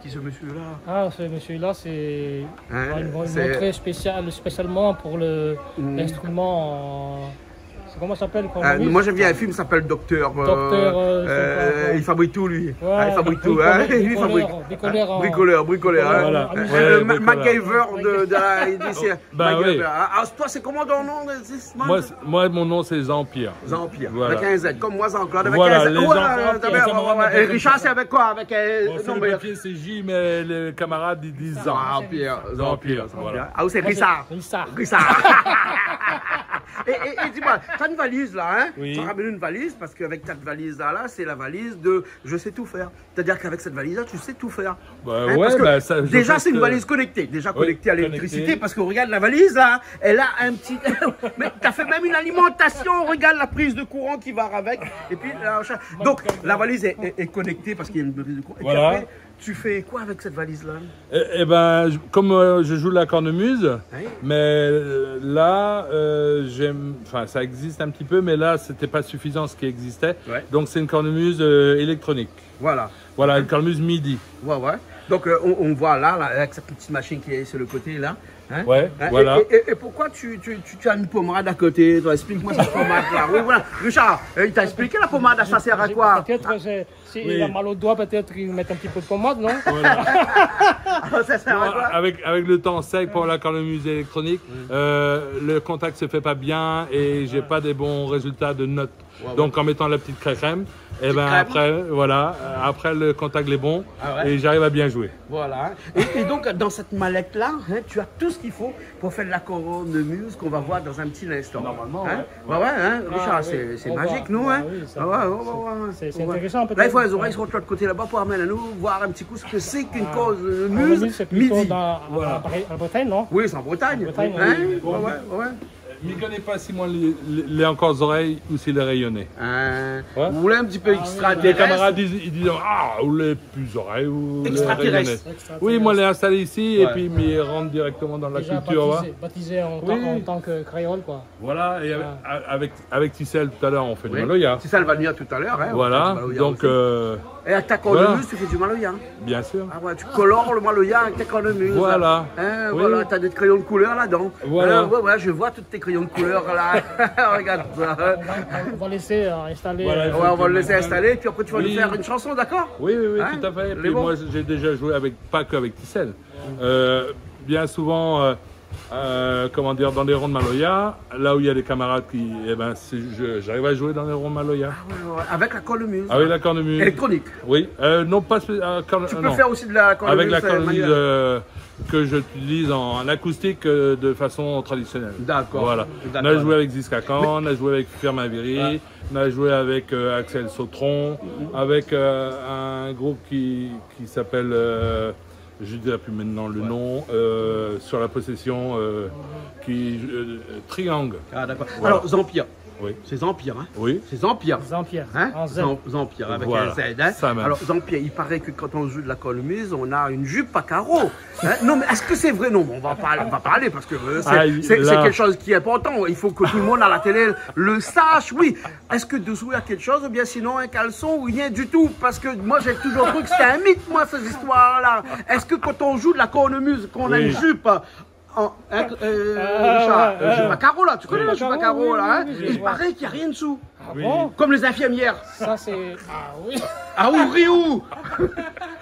Qui ce monsieur-là? Ah, ce monsieur-là, c'est une c'est- montrée spécialement pour l'instrument. Comment ça s'appelle? Moi j'aime bien un film qui s'appelle Docteur. Il fabrique tout lui. Ouais, il fabrique tout. Hein. Lui, il fabrique. Bricoleur. Voilà. Hein. Le MacGyver d'ici. Bah oui. Alors toi c'est comment ton nom? Moi, mon nom c'est Jean-Pierre. Jean-Pierre. Voilà. Avec un Z, comme moi Jean-Claude. Avec Voilà, un Z. les gens- Et Richard c'est avec quoi? Avec Sur le papier c'est J, mais les camarades ils disent Jean-Pierre. Voilà. Ah, c'est Richard. Richard. Et dis-moi, t'as une valise là, hein? Oui. Tu as ramené une valise parce qu'avec cette valise là, c'est la valise de je sais tout faire. C'est-à-dire qu'avec cette valise là, tu sais tout faire. Bah, Hein, ouais, parce que bah, ça, je déjà, pense c'est une que- valise connectée. Déjà Oui, connectée à l'électricité connectée. parce que regarde la valise là, elle a un petit. Mais t'as fait même une alimentation. Regarde la prise de courant qui va avec. Et puis, donc, la valise est connectée parce qu'il y a une prise de courant. Et puis Voilà. après, tu fais quoi avec cette valise là? Eh ben, comme je joue de la cornemuse, Oui. mais là, enfin, ça existe un petit peu, mais là, c'était pas suffisant ce qui existait. Ouais. Donc, c'est une cornemuse électronique. Voilà. Voilà, une cornemuse MIDI. Ouais. Donc, on voit là, avec cette petite machine qui est sur le côté là. Hein? Ouais, Hein? voilà. Et pourquoi tu as une pommade à côté? Toi, explique-moi cette pommade là. Oui, voilà. Richard, il t'a expliqué la pommade, ça sert à quoi? Peut-être, s'il a mal au doigt, peut-être il met un petit peu de pommade, non? Ça sert à quoi? Avec le temps sec pour la cornemuse électronique, le contact se fait pas bien et j'ai pas des bons résultats de notes. Ouais. Donc en mettant la petite crème, et ben crème. après, voilà, après le contact est bon Ah ouais. et j'arrive à bien jouer. Voilà. Et donc, dans cette mallette-là, hein, tu as tout ce qu'il faut pour faire de la cornemuse qu'on va voir dans un petit instant. Normalement, hein? ouais. Ouais, hein, Richard, Ah, c'est oui. magique, On nous, va- hein? oui, ça- Ah ouais. C'est Ouais. intéressant, peut-être. Là, il faut les oreilles sur l'autre côté là-bas pour amener à nous voir un petit coup ce que c'est qu'une La cornemuse c'est plutôt midi. en Bretagne, non? Oui, c'est en Bretagne. En Bretagne, Hein? oui. Ouais. Je ne connais pas si moi les encore oreilles ou s'il est rayonné. Ouais. Vous voulez un petit peu Les extraterrestre? camarades ils disent ou les plus oreilles ou les Extraterrestres. rayonnés. Oui, moi les installé ici Ouais. et puis ils rentrent directement dans la Déjà culture. baptisé en Oui. tant que créole, quoi. Voilà, et avec Tissel tout à l'heure on fait du maloya. C'est ça, elle va venir tout à l'heure. Hein, Voilà, on fait du maloya donc aussi. Et avec ta cornemuse, voilà. tu fais du maloya. bien sûr. Ah ouais, tu colores le maloya avec tes cornemuses. Voilà. Hein, Oui. voilà, t'as des crayons de couleur là-dedans. Voilà. Ouais, je vois tous tes crayons de couleur là. Regarde ça. On va laisser installer. Voilà, Ouais, on va le laisser installer, puis après tu vas Oui. nous faire une chanson, d'accord? Oui, Hein, tout à fait. Et les puis bons. moi j'ai déjà joué pas qu'avec Tissel. Bien souvent, comment dire, dans les ronds de maloya, là où il y a des camarades qui, j'arrive à jouer dans les ronds de maloya. Ouais, avec la cornemuse. Avec la cornemuse. Électronique. Oui, non pas Tu peux non. faire aussi de la cornemuse. Avec la cornemuse manuelle. que j'utilise en acoustique de façon traditionnelle. D'accord. Voilà. On a joué avec Ziska Khan, on a joué avec Firmin Viry, on a joué avec Axel Sautron, avec un groupe qui s'appelle, je ne dirai plus maintenant le nom, sur la possession, Triangle. Ah, d'accord. Voilà. Alors, Zampire. Oui. C'est Zampire, hein? Oui. C'est Zampire. Zampière. Hein? En Z. Zampire avec Voilà. un Z. Hein? Ça même. Alors, Zampire, il paraît que quand on joue de la cornemuse, on a une jupe à carreaux. Hein? Non, mais est-ce que c'est vrai? Non, on va parler parce que c'est là. quelque chose qui est important. Il faut que tout le monde à la télé le sache. Oui. Est-ce que dessous il y a quelque chose ou bien sinon un caleçon ou rien du tout? Parce que moi, j'ai toujours cru que c'était un mythe, moi, ces histoires-là. Est-ce que quand on joue de la cornemuse, qu'on a Oui. une jupe Richard, jupe à carreaux là, tu connais la jupe à carreaux là, hein? oui, Il je vois. paraît qu'il n'y a rien dessous. Ah Oui. bon? Comme les infirmières. Ça, c'est. Ah oui. Ah Ouriou.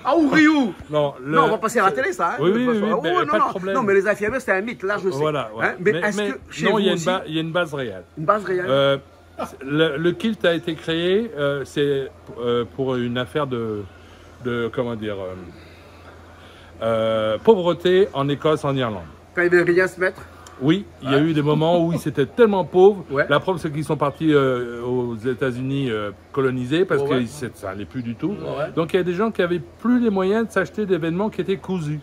Ah Ouriou. Non, Non, on va passer à la télé ça. Hein, Oui, de toute oui, façon. oui, Oh, mais non, pas de non. problème. Non, mais les infirmières, c'est un mythe, là je sais. Voilà. Hein, mais est-ce que chez non, vous il y a aussi, il y a une base réelle. une base réelle? Le kilt a été créé, c'est pour une affaire de comment dire, pauvreté en Écosse, en Irlande. Quand il ne veut rien se mettre? Oui, il y a eu des moments où ils étaient tellement pauvres. Ouais. La preuve, c'est qu'ils sont partis aux États-Unis coloniser parce Ouais. que ça n'allait plus du tout. Ouais. Donc il y a des gens qui avaient plus les moyens de s'acheter des vêtements qui étaient cousus.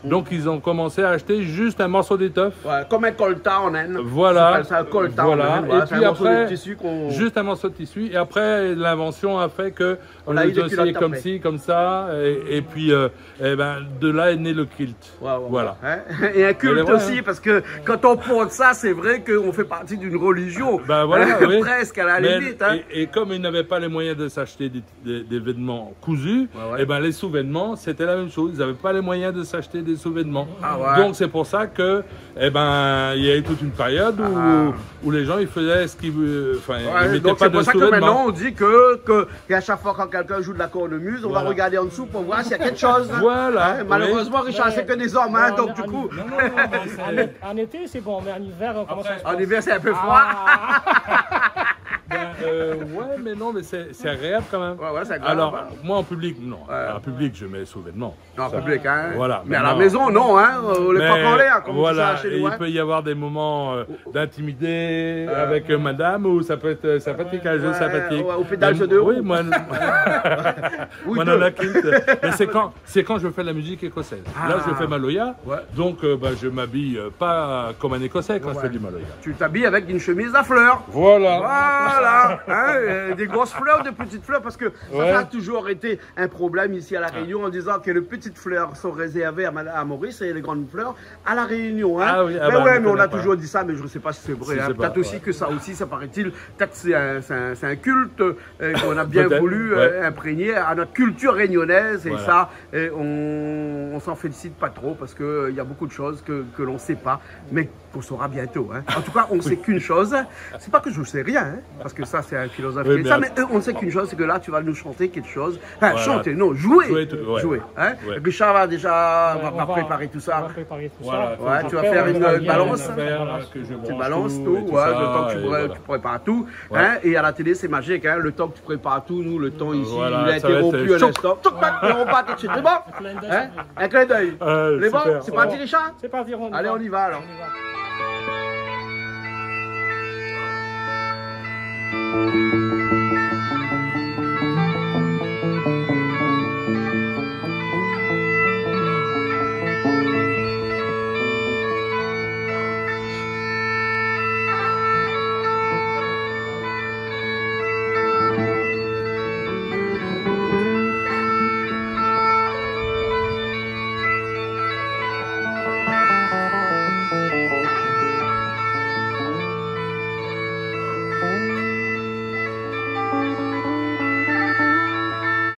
Donc ils ont commencé à acheter juste un morceau d'étoffe. Ouais, comme un colta en Inde. Voilà. C'est un colta Voilà. en Inde. Voilà. Et puis un morceau après, de tissu qu'on... juste un morceau de tissu. Et après, l'invention a fait que on a a eu des aussi culottes comme après. ci, comme ça. Et puis, eh ben, de là est né le kilt. Ouais, ouais, Voilà. ouais. Hein? Et un culte Elle est vraie, aussi, hein. parce que quand on porte ça, c'est vrai qu'on fait partie d'une religion. Ben voilà, Hein, oui. presque à la Mais- limite. Hein. et comme ils n'avaient pas les moyens de s'acheter des vêtements cousus, Ouais, ouais. eh ben les sous-vêtements, c'était la même chose. Ils n'avaient pas les moyens de s'acheter des sous-vêtements. Ah ouais. Donc c'est pour ça que, eh ben, il y a eu toute une période où les gens ils faisaient ce qu'ils, enfin, ils Ouais, mettaient donc pas c'est de pour ça que maintenant sous-vêtements. on dit qu'à chaque fois quand quelqu'un joue de la cornemuse, on va Voilà. regarder en dessous pour voir s'il y a quelque chose. Voilà, Hein, malheureusement, oui. Richard, c'est que des hommes, hein, donc du En- coup, Non, non, non, mais c'est- En été, c'est bon, mais en hiver, comment ça se passe? en hiver c'est un peu froid. Ah, ouais, mais non, mais c'est agréable quand même. Ouais, ouais, c'est agréable. Alors, moi en public, non. Ouais. En public, je mets les sous-vêtements. Non, en Ça. public, hein. Voilà, Mais à la maintenant- maison, non, hein. On les prend en l'air, comme on dit voilà, ça chez et nous. il Hein. peut y avoir des moments d'intimité avec madame ou ça peut être sympathique, un jeu Ouais, sympathique. ouais, au pédale Mais- sur deux roues. Oui, moi, Oui, moi deux. la quinte. Mais c'est quand je fais la musique écossaise. Là, je fais Maloya, Ouais. donc bah, je m'habille pas comme un écossais quand je fais du Maloya. Tu t'habilles avec une chemise à fleurs. Voilà. Voilà, hein, des grosses fleurs, des petites fleurs, parce que Ouais. ça a toujours été un problème ici à La Réunion en disant que les petites fleurs sont réservées à Maurice et les grandes fleurs à La Réunion. Hein. Ah oui, ah mais bah, ouais, je mais on a connais pas. toujours dit ça, mais je ne sais pas si c'est vrai. Je Hein. sais pas, Peut-être aussi ouais. que ça aussi, ça paraît-il, peut-être c'est un culte qu'on a bien Peut-être, voulu ouais. imprégner à notre culture réunionnaise et Voilà. ça, on s'en félicite pas trop parce qu'il y a beaucoup de choses que l'on ne sait pas, mais qu'on saura bientôt. Hein. En tout cas, on ne sait qu'une chose, c'est pas que je ne sais rien, hein, parce que ça c'est un philosophe Oui, qui dit mais ça, att- mais on ne sait qu'une chose, c'est que là tu vas nous chanter quelque chose. Enfin, Voilà. chanter, non, jouer. Jouer, ouais. Jouer, hein. Ouais. Richard va déjà ouais, va préparer tout On ça. va préparer tout Voilà. ça. Ouais, tu vas Après, faire on une verra bien, balance. voilà. Que je Tu branche balances tout, tout, et tout ouais, ça, le temps que et tu voilà. prépares tout. Ouais. Hein, et à la télé, c'est magique, hein, le temps que tu prépares tout, nous, le temps ici, Voilà, il a ça va interrompu être un choc. instant. Toc, tac, et on part tout de suite. C'est bon? clin d'œil, Hein? ça Un clin d'œil. Les bons? super. C'est parti, Richard? C'est parti, on y Allez, va. on y va alors. On y va.